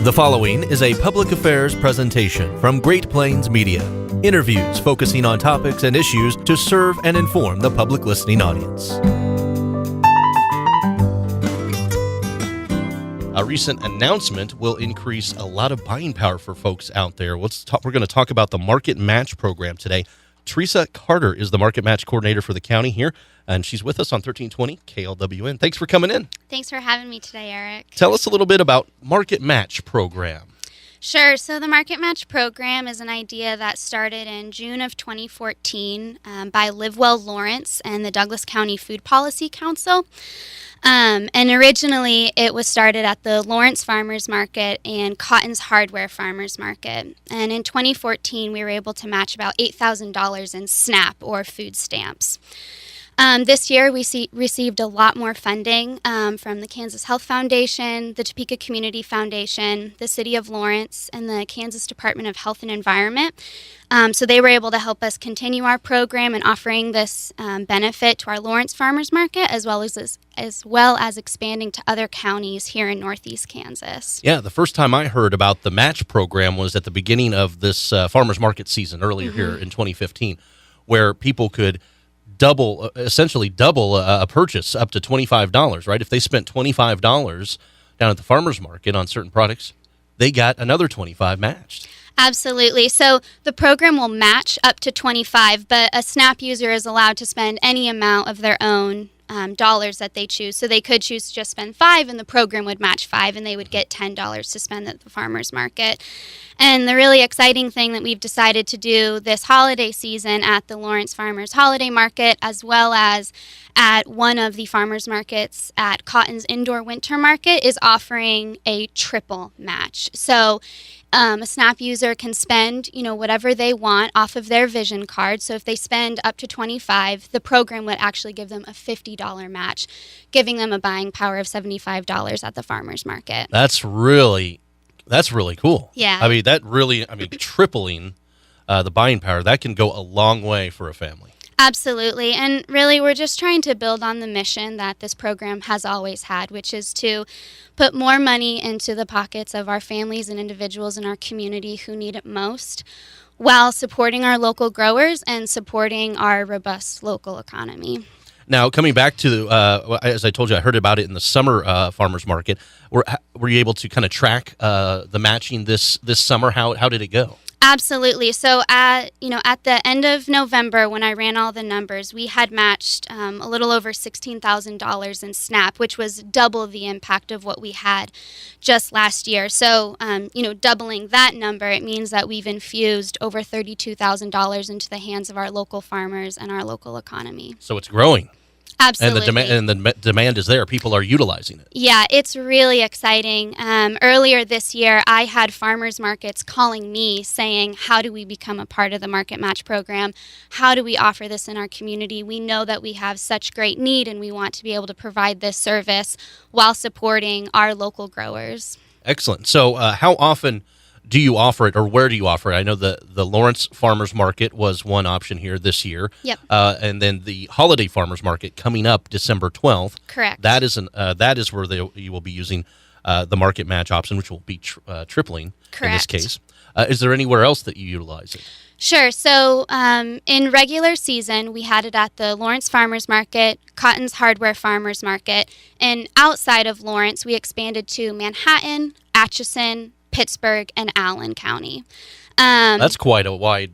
The following is a public affairs presentation from Great Plains Media. Interviews focusing on topics and issues to serve and inform the public listening audience. A recent announcement will increase a lot of buying power for folks out there. We're going to talk about the Market Match program today. Teresa Carter is the Market Match coordinator for the county here, and she's with us on 1320 KLWN. Thanks for coming in. Thanks for having me today, Eric. Tell us a little bit about Market Match program. Sure. So the Market Match program is an idea that started in June of 2014 by Livewell Lawrence and the Douglas County Food Policy Council. And originally it was started at the Lawrence Farmers Market and Cotton's Hardware Farmers Market. And in 2014, we were able to match about $8,000 in SNAP or food stamps. This year, we received a lot more funding from the Kansas Health Foundation, the Topeka Community Foundation, the City of Lawrence, and the Kansas Department of Health and Environment. So they were able to help us continue our program and offering this benefit to our Lawrence Farmers Market, as well as expanding to other counties here in Northeast Kansas. Yeah, the first time I heard about the match program was at the beginning of this farmers market season earlier here in 2015, where people could essentially double a purchase up to $25, right? If they spent $25 down at the farmer's market on certain products, they got another $25 matched. Absolutely. So the program will match up to $25, but a SNAP user is allowed to spend any amount of their own dollars that they choose. So they could choose to just spend $5 and the program would match $5 and they would get $10 to spend at the farmer's market. And the really exciting thing that we've decided to do this holiday season at the Lawrence Farmers Holiday Market, as well as at one of the farmers markets at Cotton's Indoor Winter Market, is offering a triple match. So a SNAP user can spend, whatever they want off of their vision card. So if they spend up to $25, the program would actually give them a $50 match, giving them a buying power of $75 at the farmer's market. That's really cool. Yeah. Tripling the buying power, that can go a long way for a family. Absolutely. And really, we're just trying to build on the mission that this program has always had, which is to put more money into the pockets of our families and individuals in our community who need it most, while supporting our local growers and supporting our robust local economy. Now, coming back to, as I told you, I heard about it in the summer farmers market. Were you able to kind of track the matching this summer? How did it go? Absolutely. So at the end of November, when I ran all the numbers, we had matched a little over $16,000 in SNAP, which was double the impact of what we had just last year. So, doubling that number, it means that we've infused over $32,000 into the hands of our local farmers and our local economy. So it's growing. Absolutely. And the demand is there. People are utilizing it. Yeah, it's really exciting. Earlier this year, I had farmers markets calling me saying, how do we become a part of the Market Match program? How do we offer this in our community? We know that we have such great need and we want to be able to provide this service while supporting our local growers. Excellent. So how often do you offer it, or where do you offer it? I know the Lawrence Farmers Market was one option here this year. Yep. And then the Holiday Farmers Market coming up December 12th. Correct. That is where you will be using the Market Match option, which will be tripling. Correct. In this case. Is there anywhere else that you utilize it? Sure. So in regular season, we had it at the Lawrence Farmers Market, Cotton's Hardware Farmers Market, and outside of Lawrence, we expanded to Manhattan, Atchison, Pittsburgh, and Allen County. That's quite a wide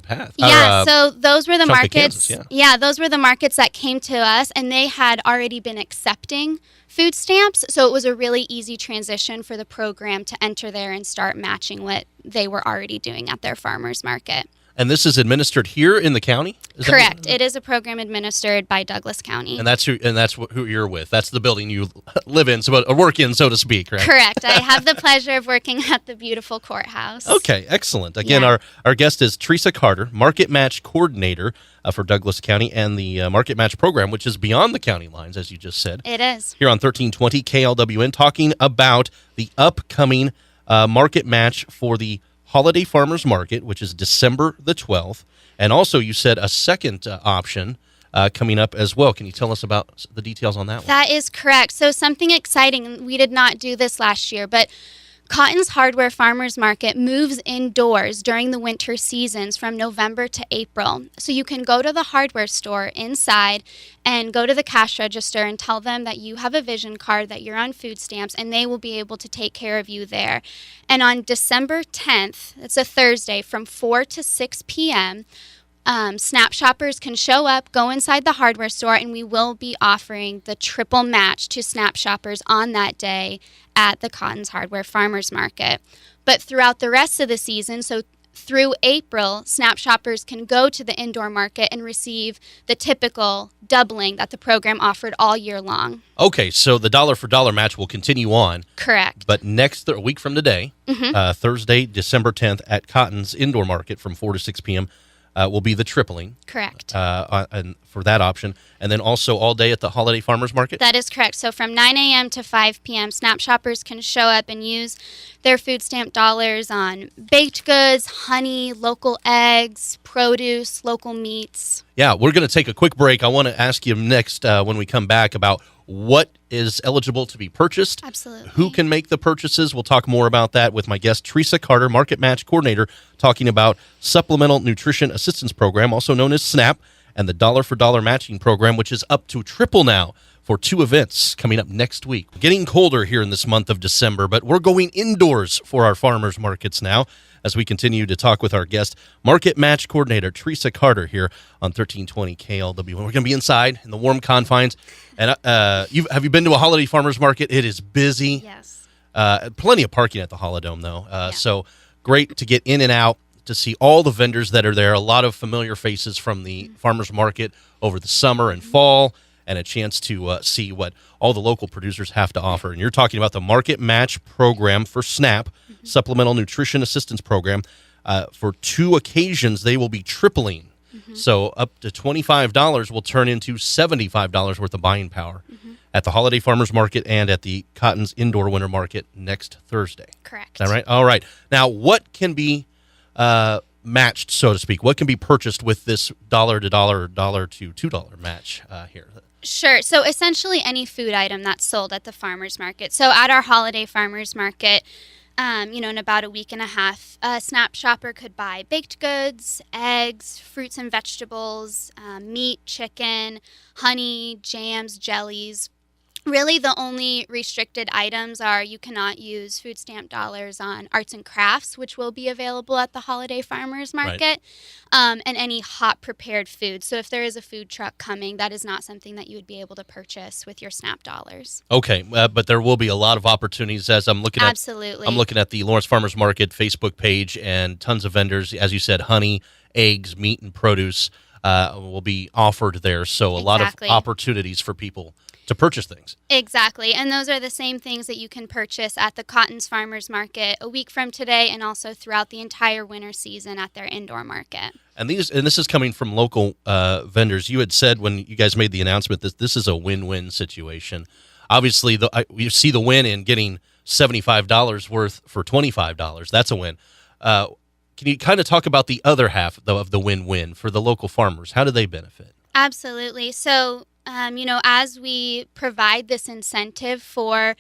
path. Yeah, so those were the markets. Kansas, those were the markets that came to us, and they had already been accepting food stamps, so it was a really easy transition for the program to enter there and start matching what they were already doing at their farmers market. And this is administered here in the county? Correct. It is a program administered by Douglas County. And that's who you're with. That's the building you live in, or work in, so to speak, right? Correct. I have the pleasure of working at the beautiful courthouse. Okay, excellent. Again, our guest is Teresa Carter, Market Match Coordinator for Douglas County and the Market Match program, which is beyond the county lines, as you just said. It is. Here on 1320 KLWN, talking about the upcoming Market Match for the Holiday Farmers Market, which is December the 12th. And also, you said a second option coming up as well. Can you tell us about the details on that one? That is correct. So something exciting, we did not do this last year, but Cotton's Hardware Farmers Market moves indoors during the winter seasons from November to April. So you can go to the hardware store inside and go to the cash register and tell them that you have a vision card, that you're on food stamps, and they will be able to take care of you there. And on December 10th, it's a Thursday, from 4 to 6 p.m., SNAP shoppers can show up, go inside the hardware store, and we will be offering the triple match to SNAP shoppers on that day at the Cotton's Hardware Farmers Market. But throughout the rest of the season, so through April, SNAP shoppers can go to the indoor market and receive the typical doubling that the program offered all year long. Okay, so the dollar for dollar match will continue on. Correct. But a week from today, Thursday, December 10th, at Cotton's Indoor Market from 4 to 6 p.m., will be the tripling. Correct. And for that option. And then also all day at the Holiday Farmers Market? That is correct. So from 9 a.m. to 5 p.m., SNAP shoppers can show up and use their food stamp dollars on baked goods, honey, local eggs, produce, local meats. Yeah, we're going to take a quick break. I want to ask you next when we come back about what is eligible to be purchased. Absolutely. Who can make the purchases? We'll talk more about that with my guest, Teresa Carter, Market Match Coordinator, talking about Supplemental Nutrition Assistance Program, also known as SNAP, and the Dollar for Dollar Matching Program, which is up to triple now for 2 events coming up next week. Getting colder here in this month of December, but we're going indoors for our farmers markets now as we continue to talk with our guest, Market Match Coordinator Teresa Carter, here on 1320 KLW. We're going to be inside in the warm confines. And have you been to a holiday farmers market? It is busy. Yes. Plenty of parking at the Holodome, though. So great to get in and out, to see all the vendors that are there. A lot of familiar faces from the farmers market over the summer and fall, and a chance to see what all the local producers have to offer. And you're talking about the Market Match program for SNAP, Supplemental Nutrition Assistance Program. For 2 occasions, they will be tripling. So up to $25 will turn into $75 worth of buying power at the Holiday Farmers Market and at the Cotton's Indoor Winter Market next Thursday. Correct. Is that right? All right. Now, what can be matched, so to speak? What can be purchased with this $1 to $2 match here? Sure. So essentially any food item that's sold at the farmers market. So at our holiday farmers market, in about a week and a half, a SNAP shopper could buy baked goods, eggs, fruits and vegetables, meat, chicken, honey, jams, jellies. Really, the only restricted items are you cannot use food stamp dollars on arts and crafts, which will be available at the Holiday Farmers Market, and any hot prepared food. So if there is a food truck coming, that is not something that you would be able to purchase with your SNAP dollars. Okay, but there will be a lot of opportunities as I'm looking at. Absolutely. I'm looking at the Lawrence Farmers Market Facebook page, and tons of vendors, as you said, honey, eggs, meat, and produce will be offered there. So a lot of opportunities for people to purchase things. Exactly. And those are the same things that you can purchase at the Cotton's Farmers Market a week from today, and also throughout the entire winter season at their indoor market. And this is coming from local vendors. You had said when you guys made the announcement that this is a win-win situation. Obviously, you see the win in getting $75 worth for $25. That's a win. Can you kind of talk about the other half of the win-win for the local farmers? How do they benefit? Absolutely. So, as we provide this incentive for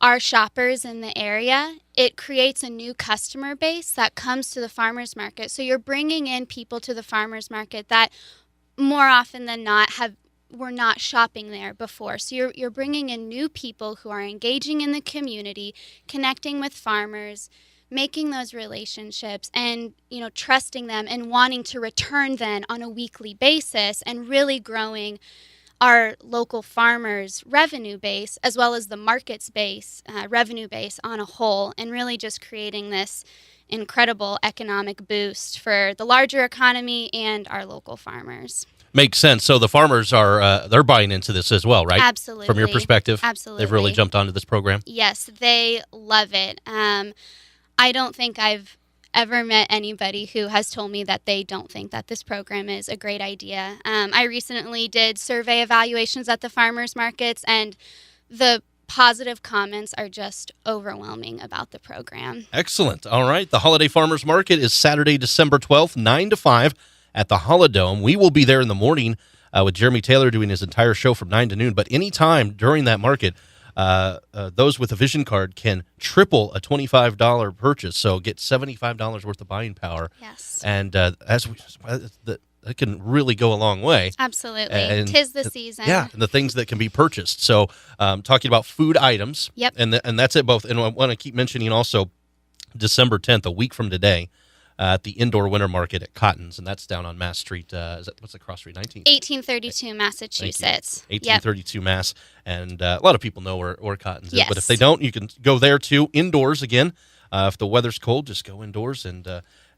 our shoppers in the area, it creates a new customer base that comes to the farmers market. So you're bringing in people to the farmers market that more often than not were not shopping there before. So you're bringing in new people who are engaging in the community, connecting with farmers, making those relationships and, trusting them and wanting to return then on a weekly basis, and really growing our local farmers' revenue base as well as the market's revenue base on a whole, and really just creating this incredible economic boost for the larger economy and our local farmers. Makes sense. So the farmers they're buying into this as well, right? Absolutely. From your perspective? Absolutely. They've really jumped onto this program? Yes, they love it. I don't think I've ever met anybody who has told me that they don't think that this program is a great idea. I recently did survey evaluations at the farmers markets, and the positive comments are just overwhelming about the program. Excellent. All right. The Holiday Farmers Market is Saturday, December 12th, 9 to 5 at the Holodome. We will be there in the morning with Jeremy Taylor doing his entire show from 9 to noon. But anytime during that market, those with a Vision card can triple a $25 purchase, so get $75 worth of buying power. Yes. And that can really go a long way. Absolutely. And 'Tis the season. Yeah, and the things that can be purchased. So talking about food items. Yep. And that's it both. And I want to keep mentioning also December 10th, a week from today, at the Indoor Winter Market at Cotton's, and that's down on Mass Street. What's the cross street? 1832 Massachusetts. 1832 Mass. And a lot of people know where Cotton's is. Yes. But if they don't, you can go there too. Indoors again. If the weather's cold, just go indoors. And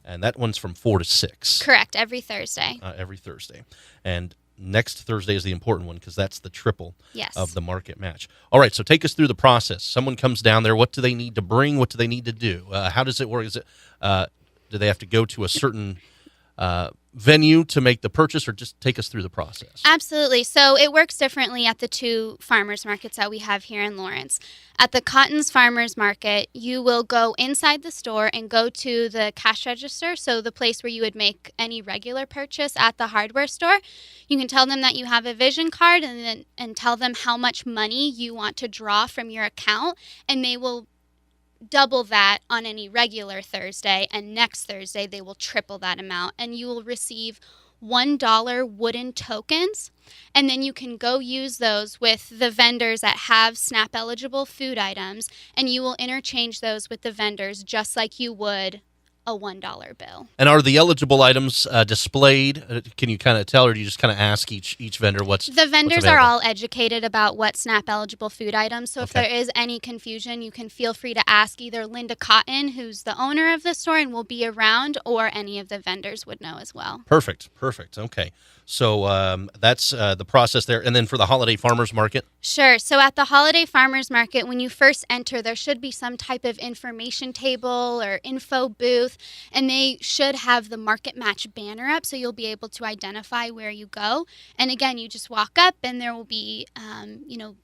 that one's from 4 to 6. Correct. Every Thursday. Every Thursday. And next Thursday is the important one because that's the triple Yes. of the market match. All right, so take us through the process. Someone comes down there. What do they need to bring? What do they need to do? How does it work? Is it do they have to go to a certain venue to make the purchase, or just take us through the process? Absolutely. So it works differently at the two farmers markets that we have here in Lawrence. At the Cotton's Farmers Market, you will go inside the store and go to the cash register, so the place where you would make any regular purchase at the hardware store. You can tell them that you have a Vision card and tell them how much money you want to draw from your account, and they will double that on any regular Thursday, and next Thursday they will triple that amount, and you will receive $1 wooden tokens, and then you can go use those with the vendors that have SNAP eligible food items, and you will interchange those with the vendors just like you would a $1 bill. And are the eligible items displayed? Can you kind of tell, or do you just kind of ask each vendor what's The vendors what's are available? all educated about what SNAP eligible food items. So if Okay. there is any confusion, you can feel free to ask either Linda Cotton, who's the owner of the store and will be around, or any of the vendors would know as well. Perfect. Okay. So that's the process there. And then for the holiday farmers market? Sure. So at the Holiday Farmers Market, when you first enter, there should be some type of information table or info booth, and they should have the Market Match banner up, so you'll be able to identify where you go. And again, you just walk up, and there will be,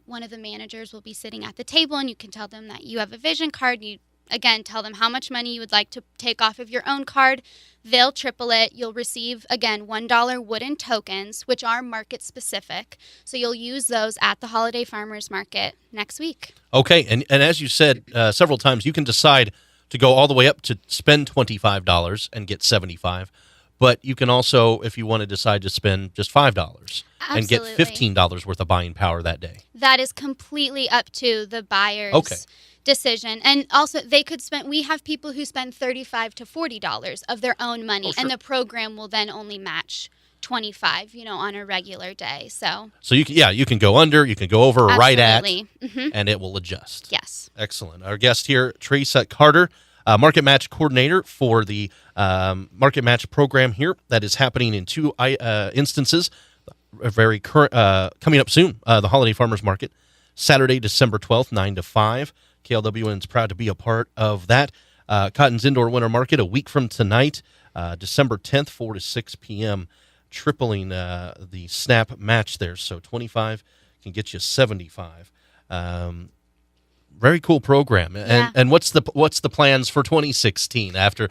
one of the managers will be sitting at the table, and you can tell them that you have a Vision card. You again tell them how much money you would like to take off of your own card. They'll triple it. You'll receive, again, $1 wooden tokens, which are market specific. So you'll use those at the Holiday Farmers Market next week. Okay. And as you said several times, you can decide to go all the way up to spend $25 and get $75. But you can also, if you want to decide to spend just $5 and get Absolutely. $15 worth of buying power that day. That is completely up to the buyer's Okay. decision. And also, they could spend, we have people who spend $35 to $40 of their own money, Oh, sure. and the program will then only match 25, on a regular day. So you can go under, you can go over, or right at, absolutely. Mhm. and it will adjust. Yes. Excellent. Our guest here, Teresa Carter, Market Match Coordinator for the Market Match program here that is happening in two instances. Very current, coming up soon, the Holiday Farmers Market, Saturday, December 12th, 9 to 5. KLWN is proud to be a part of that. Cotton's Indoor Winter Market a week from tonight, December 10th, 4 to 6 p.m., tripling the SNAP match there. So 25 can get you 75. Very cool program. Yeah. And what's the plans for 2016 after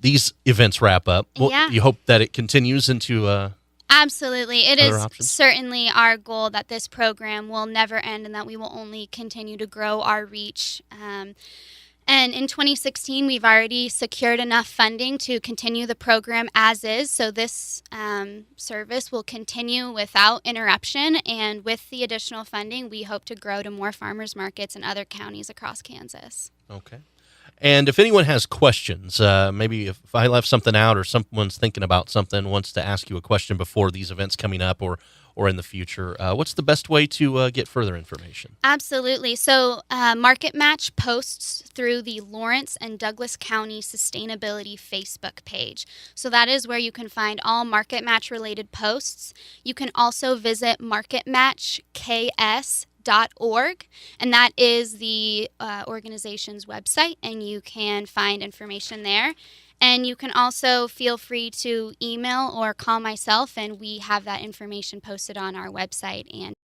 these events wrap up? Well, Yeah. you hope that it continues into Absolutely. It Other is options? certainly our goal that this program will never end and that we will only continue to grow our reach. And in 2016, we've already secured enough funding to continue the program as is. So this service will continue without interruption. And with the additional funding, we hope to grow to more farmers markets in other counties across Kansas. Okay. And if anyone has questions, maybe if I left something out or someone's thinking about something, wants to ask you a question before these events coming up or in the future, what's the best way to get further information? Absolutely. So Market Match posts through the Lawrence and Douglas County Sustainability Facebook page. So that is where you can find all Market Match related posts. You can also visit marketmatchks.org, and that is the organization's website, and you can find information there. And you can also feel free to email or call myself, and we have that information posted on our website and